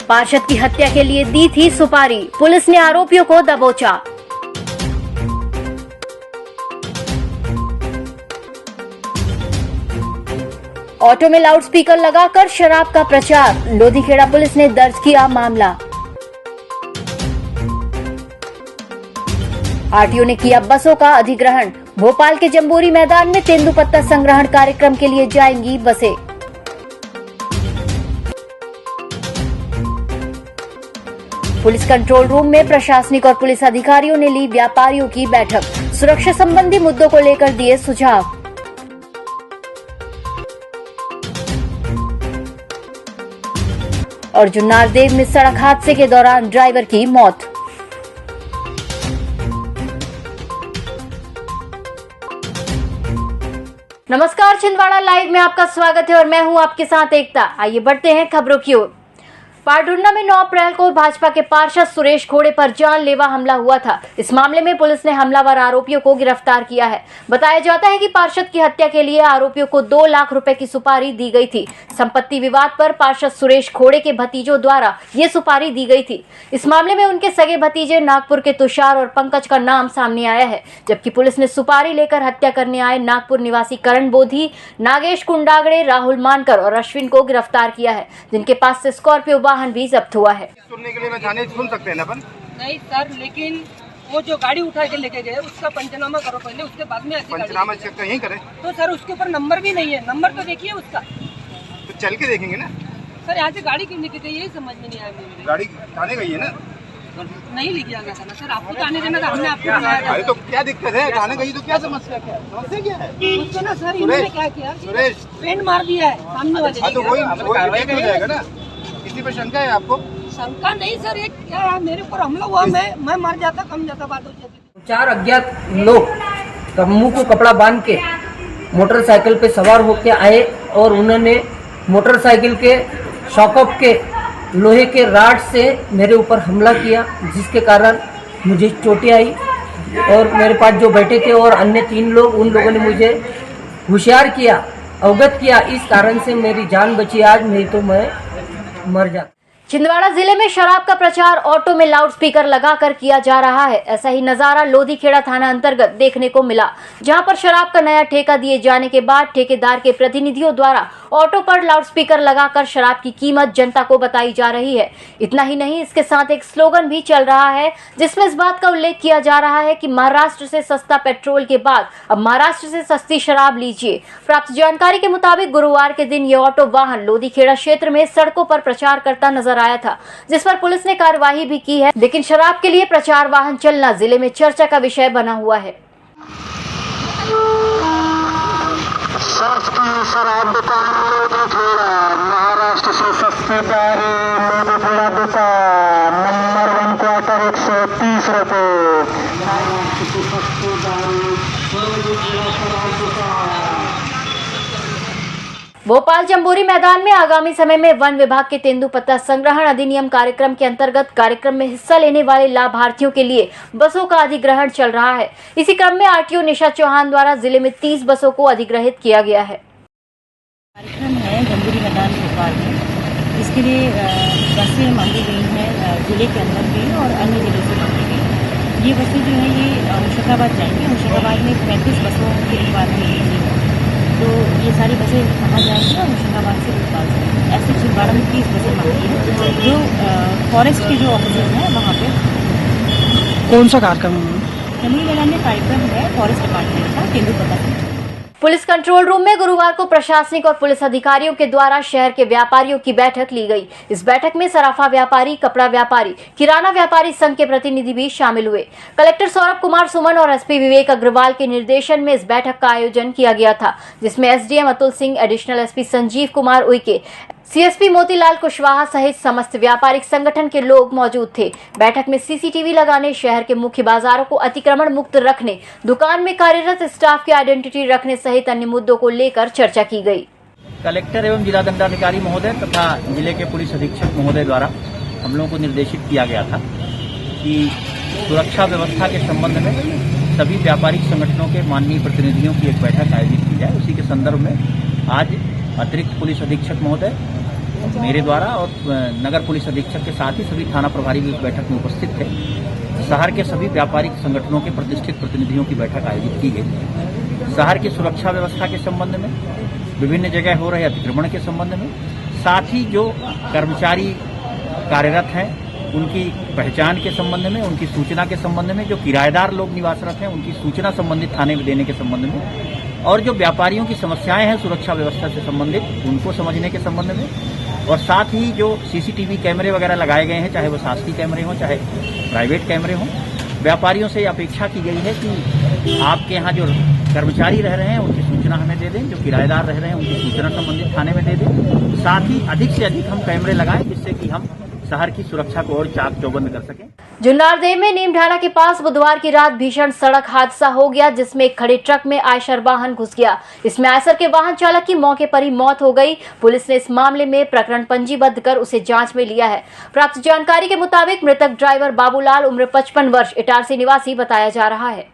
पार्षद की हत्या के लिए दी थी सुपारी, पुलिस ने आरोपियों को दबोचा। ऑटो में लाउडस्पीकर लगाकर शराब का प्रचार, लोधीखेड़ा पुलिस ने दर्ज किया मामला। आरटीओ ने किया बसों का अधिग्रहण, भोपाल के जंबूरी मैदान में तेंदुपत्ता संग्रहण कार्यक्रम के लिए जाएंगी बसें। पुलिस कंट्रोल रूम में प्रशासनिक और पुलिस अधिकारियों ने ली व्यापारियों की बैठक, सुरक्षा संबंधी मुद्दों को लेकर दिए सुझाव। और जुन्नारदेव में सड़क हादसे के दौरान ड्राइवर की मौत। नमस्कार, छिंदवाड़ा लाइव में आपका स्वागत है और मैं हूं आपके साथ एकता। आइए बढ़ते हैं खबरों की ओर। पारडुन्ना में 9 अप्रैल को भाजपा के पार्षद सुरेश खोड़े पर जानलेवा हमला हुआ था। इस मामले में पुलिस ने हमलावर आरोपियों को गिरफ्तार किया है। बताया जाता है कि पार्षद की हत्या के लिए आरोपियों को 2 लाख रुपए की सुपारी दी गई थी। संपत्ति विवाद पर पार्षद सुरेश खोड़े के भतीजों द्वारा ये सुपारी दी गई थी। इस मामले में उनके सगे भतीजे नागपुर के तुषार और पंकज का नाम सामने आया है, जबकि पुलिस ने सुपारी लेकर हत्या करने आए नागपुर निवासी करण बोधी, नागेश कुंडागड़े, राहुल मानकर और अश्विन को गिरफ्तार किया है, जिनके पास से स्कॉर्पियो वाहन भी जब्त हुआ है। सुनने के लिए मैं थाने सुन सकते हैं ना अपन? नहीं सर, लेकिन वो जो गाड़ी उठा के लेके गए उसका पंचनामा करो पहले, उसके बाद में पंचनामा चेक कहीं करें। तो सर उसके ऊपर नंबर भी नहीं है, नंबर तो देखिए उसका। तो चल के देखेंगे ना सर। यहाँ से गाड़ी क्यों लेके गई यही समझ में नहीं आया मुझे। गाड़ी थाने गई है ना? नहीं लेके आना था ना सर, आपको थाने देना था, हमने आपको बुलाया। अरे तो क्या दिक्कत है? थाने गई तो क्या समस्या क्या है? उसको ना सर इन्होंने क्या किया, सुरेश पेंट मार दिया है सामने वाले। तो वही हो जाएगा ना। किसी पे शंका है आपको? शंका नहीं सर, एक क्या है, मेरे ऊपर हमला हुआ, मैं मर जाता, कम जाता, बात हो जाती। 4 अज्ञात लोग मुंह को कपड़ा बांध के मोटरसाइकिल पे सवार होके आए और उन्होंने मोटरसाइकिल के शॉकअप के लोहे के राड से मेरे ऊपर हमला किया, जिसके कारण मुझे चोटें आई। और मेरे पास जो बैठे थे और अन्य 3 लोग, उन लोगों ने मुझे होशियार किया, अवगत किया, इस कारण से मेरी जान बची आज, नहीं तो मैं मर जाता। छिंदवाड़ा जिले में शराब का प्रचार ऑटो में लाउडस्पीकर लगाकर किया जा रहा है। ऐसा ही नजारा लोधीखेड़ा थाना अंतर्गत देखने को मिला, जहां पर शराब का नया ठेका दिए जाने के बाद ठेकेदार के प्रतिनिधियों द्वारा ऑटो पर लाउडस्पीकर लगाकर शराब की कीमत जनता को बताई जा रही है। इतना ही नहीं, इसके साथ एक स्लोगन भी चल रहा है, जिसमें इस बात का उल्लेख किया जा रहा है कि महाराष्ट्र से सस्ता पेट्रोल के बाद अब महाराष्ट्र से सस्ती शराब लीजिए। प्राप्त जानकारी के मुताबिक गुरुवार के दिन ये ऑटो वाहन लोधीखेड़ा क्षेत्र में सड़कों पर प्रचार करता नजर आया था, जिस पर पुलिस ने कार्यवाही भी की है। लेकिन शराब के लिए प्रचार वाहन चलना जिले में चर्चा का विषय बना हुआ है। सस्ती शराब दुकान लोधीखेड़ा, महाराष्ट्र से सस्ते दारू लोधीखेड़ा दुकान, नंबर 1 क्वार्टर 130 रुपए। महाराष्ट्र से सस्ते दारू लोधीखेड़ा शराब दुकान। भोपाल जंबूरी मैदान में आगामी समय में वन विभाग के तेंदुपत्ता संग्रहण अधिनियम कार्यक्रम के अंतर्गत कार्यक्रम में हिस्सा लेने वाले लाभार्थियों के लिए बसों का अधिग्रहण चल रहा है। इसी क्रम में आरटीओ निशा चौहान द्वारा जिले में 30 बसों को अधिग्रहित किया गया है। कार्यक्रम है जंबूरी मैदान भोपाल में, इसके लिए बसें मांगी गई हैं जिले के अंदर भी और अन्य जिलों से मांगी गई। ये बसें जो है ये मुर्शिदाबाद जाएंगी। मुर्शिदाबाद में 35 बसों की रिक्वायरमेंट है, तो ये सारी बसें वहाँ जाएंगी और मुर्शिदाबाद से भोपाल जाएंगी। ऐसे छिंदवाड़ा में 30 बसें मांगी है, जो फॉरेस्ट के जो ऑफिसर्स हैं वहाँ पे। कौन सा कार्यक्रम है? जंबूरी मैदान में कार्यक्रम है फॉरेस्ट डिपार्टमेंट का तेंदुपत्ता। पुलिस कंट्रोल रूम में गुरुवार को प्रशासनिक और पुलिस अधिकारियों के द्वारा शहर के व्यापारियों की बैठक ली गई। इस बैठक में सराफा व्यापारी, कपड़ा व्यापारी, किराना व्यापारी संघ के प्रतिनिधि भी शामिल हुए। कलेक्टर सौरभ कुमार सुमन और एसपी विवेक अग्रवाल के निर्देशन में इस बैठक का आयोजन किया गया था, जिसमें SDM Atul Singh, additional SP Sanjeev Kumar Uikey, CSP Motilal Kushwaha सहित समस्त व्यापारिक संगठन के लोग मौजूद थे। बैठक में सीसीटीवी लगाने, शहर के मुख्य बाजारों को अतिक्रमण मुक्त रखने, दुकान में कार्यरत स्टाफ की आइडेंटिटी रखने सहित अन्य मुद्दों को लेकर चर्चा की गई। कलेक्टर एवं जिला दंडाधिकारी महोदय तथा जिले के पुलिस अधीक्षक महोदय द्वारा हम लोगों को निर्देशित किया गया था कि सुरक्षा व्यवस्था के संबंध में सभी व्यापारिक संगठनों के माननीय प्रतिनिधियों की एक बैठक आयोजित की जाए। उसी के संदर्भ में आज अतिरिक्त पुलिस अधीक्षक महोदय, मेरे द्वारा और नगर पुलिस अधीक्षक के साथ ही सभी थाना प्रभारी भी इस बैठक में उपस्थित थे। शहर के सभी व्यापारिक संगठनों के प्रतिष्ठित प्रतिनिधियों की बैठक आयोजित की गई। शहर की सुरक्षा व्यवस्था के संबंध में, विभिन्न जगह हो रहे अतिक्रमण के संबंध में, साथ ही जो कर्मचारी कार्यरत हैं उनकी पहचान के संबंध में, उनकी सूचना के संबंध में, जो किराएदार लोग निवासरत हैं उनकी सूचना संबंधित थाने में देने के संबंध में, और जो व्यापारियों की समस्याएं हैं सुरक्षा व्यवस्था से संबंधित उनको समझने के संबंध में, और साथ ही जो सीसीटीवी कैमरे वगैरह लगाए गए हैं, चाहे वो शासकीय कैमरे हों चाहे प्राइवेट कैमरे हों, व्यापारियों से अपेक्षा की गई है कि आपके यहाँ जो कर्मचारी रह रहे हैं उनकी सूचना हमें दे दें, जो किराएदार रह रहे हैं उनकी सूचना संबंधित थाने में दे दें। साथ ही अधिक से अधिक हम कैमरे लगाएं जिससे कि हम शहर की सुरक्षा को और चाक चौबंद कर सकें। जुन्नारदेव में नीमढाला के पास बुधवार की रात भीषण सड़क हादसा हो गया, जिसमें एक खड़े ट्रक में आयशर वाहन घुस गया। इसमें आयशर के वाहन चालक की मौके पर ही मौत हो गई। पुलिस ने इस मामले में प्रकरण पंजीबद्ध कर उसे जांच में लिया है। प्राप्त जानकारी के मुताबिक मृतक ड्राइवर बाबूलाल उम्र 55 वर्ष इटारसी निवासी बताया जा रहा है।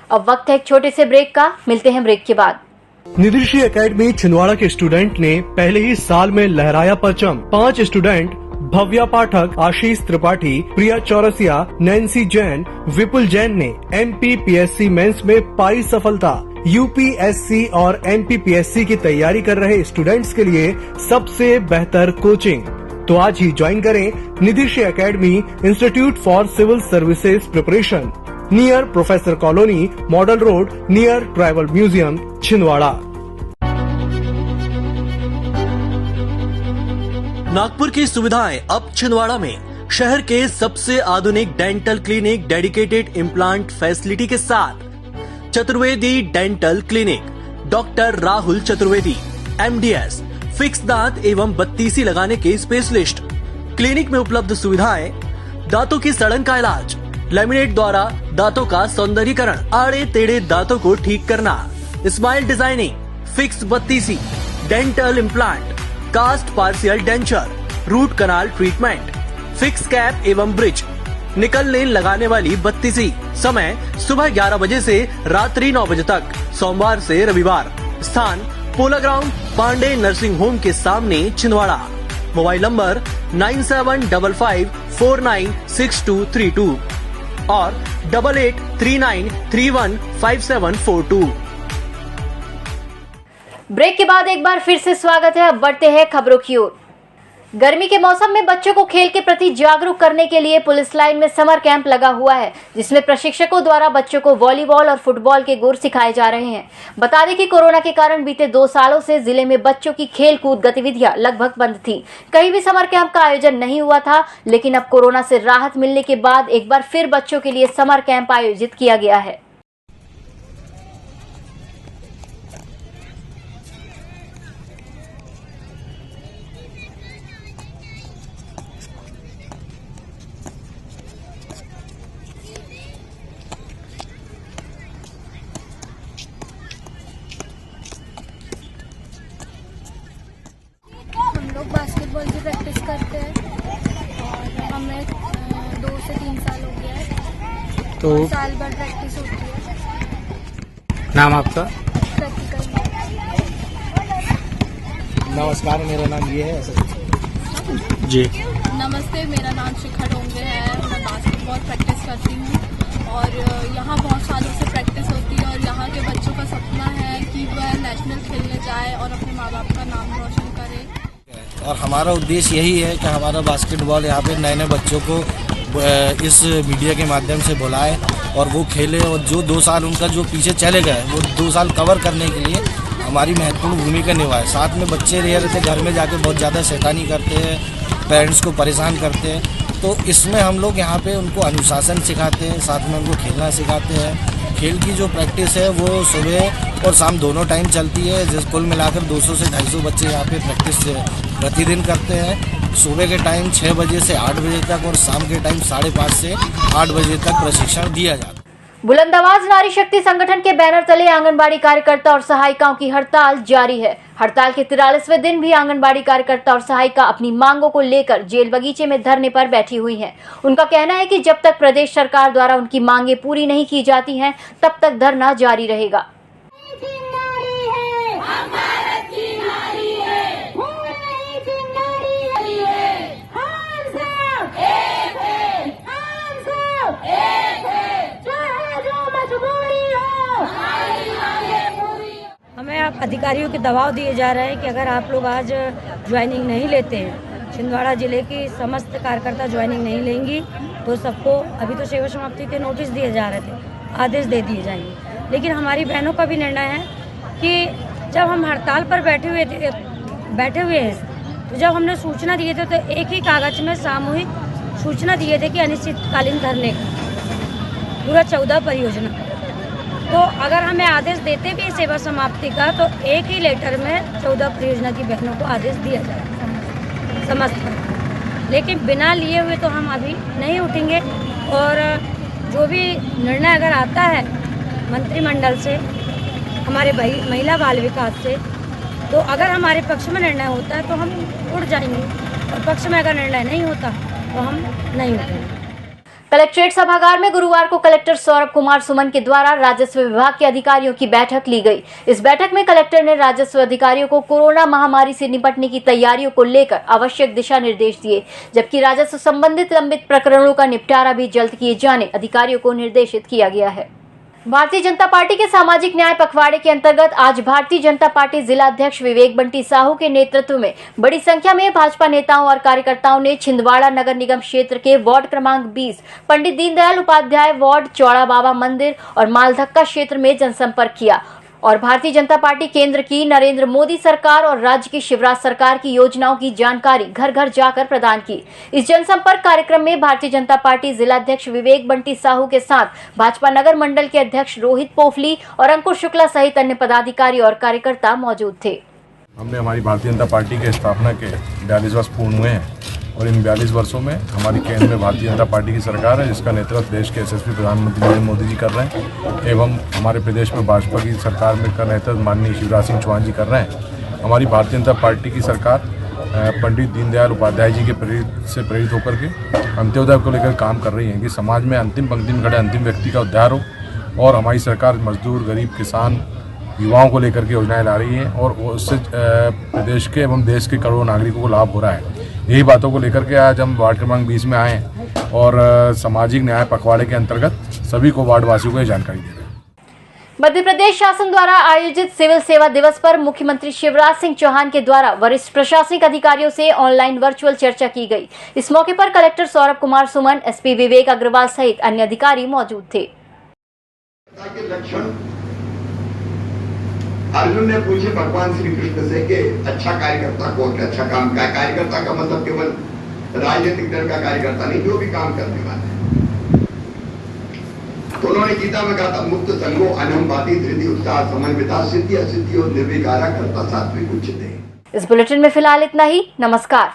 अब वक्त है एक छोटे से ब्रेक का, मिलते हैं ब्रेक के बाद। निदर्शी एकेडमी छिंदवाड़ा के स्टूडेंट ने पहले ही साल में लहराया परचम। 5 स्टूडेंट भव्या पाठक, आशीष त्रिपाठी, प्रिया चौरसिया, नैन्सी जैन, विपुल जैन ने MPPSC मेंस में पाई सफलता। UPSC और MPPSC की तैयारी कर रहे स्टूडेंट्स के लिए सबसे बेहतर कोचिंग। तो आज ही ज्वाइन करें Nidarshi academy, institute for civil services preparation, near professor colony, model road, near tribal museum, Chhindwara. Nagpur की सुविधाएं अब छिंदवाड़ा में। शहर के सबसे आधुनिक dental clinic dedicated implant facility के साथ Chaturvedi dental clinic, doctor Rahul Chaturvedi, MDS, fix दांत एवं बत्तीसी लगाने के स्पेशलिस्ट। क्लिनिक में उपलब्ध सुविधाएं: दांतों की सड़न का इलाज, लैमिनेट द्वारा दांतों का सौंदर्यीकरण, आड़े टेढ़े दांतों को ठीक करना, स्माइल डिजाइनिंग, फिक्स बत्तीसी, dental implant, cast partial denture, root canal treatment, fix cap एवं ब्रिज, निकल लेन लगाने वाली बत्तीसी। समय सुबह 11 बजे से रात्रि 9 बजे तक, सोमवार से रविवार। स्थान पोला ग्राउंड, पांडे नर्सिंग होम के सामने, छिंदवाड़ा। मोबाइल नंबर 9755496232 और 8839315742। ब्रेक के बाद एक बार फिर से स्वागत है। अब बढ़ते हैं खबरों की ओर। गर्मी के मौसम में बच्चों को खेल के प्रति जागरूक करने के लिए पुलिस लाइन में समर कैंप लगा हुआ है, जिसमें प्रशिक्षकों द्वारा बच्चों को वॉलीबॉल और फुटबॉल के गुर सिखाए जा रहे हैं। बता दें कि कोरोना के कारण बीते 2 सालों से जिले में बच्चों की खेल कूद गतिविधियां लगभग बंद थी। कहीं भी समर कैंप का आयोजन नहीं हुआ था, लेकिन अब कोरोना से राहत मिलने के बाद एक बार फिर बच्चों के लिए समर कैंप आयोजित किया गया है। बास्केटबॉल की प्रैक्टिस करते हैं और हमें 2 से 3 साल हो गया है, तो साल भर प्रैक्टिस होती है। नाम आपका? प्रैक्टिकल। नमस्कार, मेरा नाम ये है जी। नमस्ते, मेरा नाम शिखा डोंगे है। मैं बास्केटबॉल प्रैक्टिस करती हूँ और यहाँ बहुत सालों से प्रैक्टिस होती है और यहाँ के बच्चों का सपना है कि वह नेशनल खेलने जाए और अपने माँ बाप का नाम रोशन करे। और हमारा उद्देश्य यही है कि हमारा बास्केटबॉल यहाँ पे नए नए बच्चों को इस मीडिया के माध्यम से बुलाए और वो खेले, और जो 2 साल उनका जो पीछे चले गए वो 2 साल कवर करने के लिए हमारी महत्वपूर्ण भूमिका निभाए। साथ में बच्चे रह रहे थे घर में जाके बहुत ज़्यादा शैतानी करते हैं, पेरेंट्स को परेशान करते हैं, तो इसमें हम लोग यहाँ पे उनको अनुशासन सिखाते हैं, साथ में उनको खेलना सिखाते हैं। खेल की जो प्रैक्टिस है वो सुबह और शाम दोनों टाइम चलती है, जिस कुल मिलाकर 200 से 250 बच्चे यहाँ पे प्रैक्टिस प्रतिदिन करते हैं। सुबह के टाइम 6 बजे से 8 बजे तक और शाम के टाइम 5:30 से 8 बजे तक प्रशिक्षण दिया जाता है। बुलंदआवाज नारी शक्ति संगठन के बैनर तले आंगनबाड़ी कार्यकर्ता और सहायिकाओं की हड़ताल जारी है। हड़ताल के 43वें दिन भी आंगनबाड़ी कार्यकर्ता और सहायिका अपनी मांगों को लेकर जेल बगीचे में धरने पर बैठी हुई हैं। उनका कहना है कि जब तक प्रदेश सरकार द्वारा उनकी मांगें पूरी नहीं की जाती हैं, तब तक धरना जारी रहेगा। हमें अब अधिकारियों के दबाव दिए जा रहे हैं कि अगर आप लोग आज ज्वाइनिंग नहीं लेते हैं, छिंदवाड़ा जिले की समस्त कार्यकर्ता ज्वाइनिंग नहीं लेंगी तो सबको, अभी तो सेवा समाप्ति के नोटिस दिए जा रहे थे, आदेश दे दिए जाएंगे। लेकिन हमारी बहनों का भी निर्णय है कि जब हम हड़ताल पर बैठे हुए हैं तो जब हमने सूचना दिए थे तो एक ही कागज में सामूहिक सूचना दिए थे कि अनिश्चितकालीन धरने का पूरा 14 परियोजना। तो अगर हमें आदेश देते भी सेवा समाप्ति का तो एक ही लेटर में 14 परियोजना की बहनों को आदेश दिया जाए समस्त। लेकिन बिना लिए हुए तो हम अभी नहीं उठेंगे और जो भी निर्णय अगर आता है मंत्रिमंडल से, हमारे महिला बाल विकास से, तो अगर हमारे पक्ष में निर्णय होता है तो हम उठ जाएंगे और पक्ष में अगर निर्णय नहीं होता तो हम नहीं उठेंगे। कलेक्ट्रेट सभागार में गुरुवार को कलेक्टर सौरभ कुमार सुमन के द्वारा राजस्व विभाग के अधिकारियों की बैठक ली गई। इस बैठक में कलेक्टर ने राजस्व अधिकारियों को कोरोना महामारी से निपटने की तैयारियों को लेकर आवश्यक दिशा निर्देश दिए, जबकि राजस्व संबंधित लंबित प्रकरणों का निपटारा भी जल्द किए जाने अधिकारियों को निर्देशित किया गया है। भारतीय जनता पार्टी के सामाजिक न्याय पखवाड़े के अंतर्गत आज भारतीय जनता पार्टी जिला अध्यक्ष विवेक बंटी साहू के नेतृत्व में बड़ी संख्या में भाजपा नेताओं और कार्यकर्ताओं ने छिंदवाड़ा नगर निगम क्षेत्र के वार्ड क्रमांक 20 पंडित दीनदयाल उपाध्याय वार्ड, चौड़ा बाबा मंदिर और मालधक्का क्षेत्र में जनसंपर्क किया और भारतीय जनता पार्टी केंद्र की नरेंद्र मोदी सरकार और राज्य की शिवराज सरकार की योजनाओं की जानकारी घर घर जाकर प्रदान की। इस जनसंपर्क कार्यक्रम में भारतीय जनता पार्टी जिला अध्यक्ष विवेक बंटी साहू के साथ भाजपा नगर मंडल के अध्यक्ष रोहित पोफली और अंकुर शुक्ला सहित अन्य पदाधिकारी और कार्यकर्ता मौजूद थे। हमने हमारी भारतीय जनता पार्टी के स्थापना के 42 वर्ष पूर्ण हुए हैं और इन 42 वर्षों में हमारी केंद्र में भारतीय जनता पार्टी की सरकार है, जिसका नेतृत्व देश के यशस्वी प्रधानमंत्री नरेंद्र मोदी जी कर रहे हैं एवं हमारे प्रदेश में भाजपा की सरकार में का नेतृत्व माननीय शिवराज सिंह चौहान जी कर रहे हैं। हमारी भारतीय जनता पार्टी की सरकार पंडित दीनदयाल उपाध्याय जी के प्रेरित होकर के अंत्योदय को लेकर काम कर रही है कि समाज में अंतिम पंक्ति में खड़े अंतिम व्यक्ति का उद्धार हो, और हमारी सरकार मजदूर, गरीब, किसान, युवाओं को लेकर के योजनाएं ला रही हैं और उससे प्रदेश के एवं देश के करोड़ों नागरिकों को लाभ हो रहा है। यही बातों को लेकर के आज हम वार्ड क्रमांक 20 में आए हैं और सामाजिक न्याय पखवाड़े के अंतर्गत सभी को वार्ड वासियों को जानकारी दे रहे हैं। मध्य प्रदेश शासन द्वारा आयोजित सिविल सेवा दिवस पर मुख्यमंत्री शिवराज सिंह चौहान के द्वारा वरिष्ठ प्रशासनिक अधिकारियों से ऑनलाइन वर्चुअल चर्चा की गई। इस मौके पर कलेक्टर सौरभ कुमार सुमन, एसपी विवेक अग्रवाल सहित अन्य अधिकारी मौजूद थे। अर्जुन ने पूछे भगवान श्री कृष्ण से कि अच्छा कार्यकर्ता कौन है, अच्छा काम का कार्यकर्ता का मतलब केवल राजनीतिक दल का कार्यकर्ता नहीं, जो भी काम करने वाला है। तो उन्होंने गीता में कहा था, मुक्त संगो अनहम भाति धृति उत्साह समन्विता सिद्धि असिद्धि और निर्विकारा कर्ता सात्विक उच्चते। इस बुलेटिन में फिलहाल इतना ही। नमस्कार।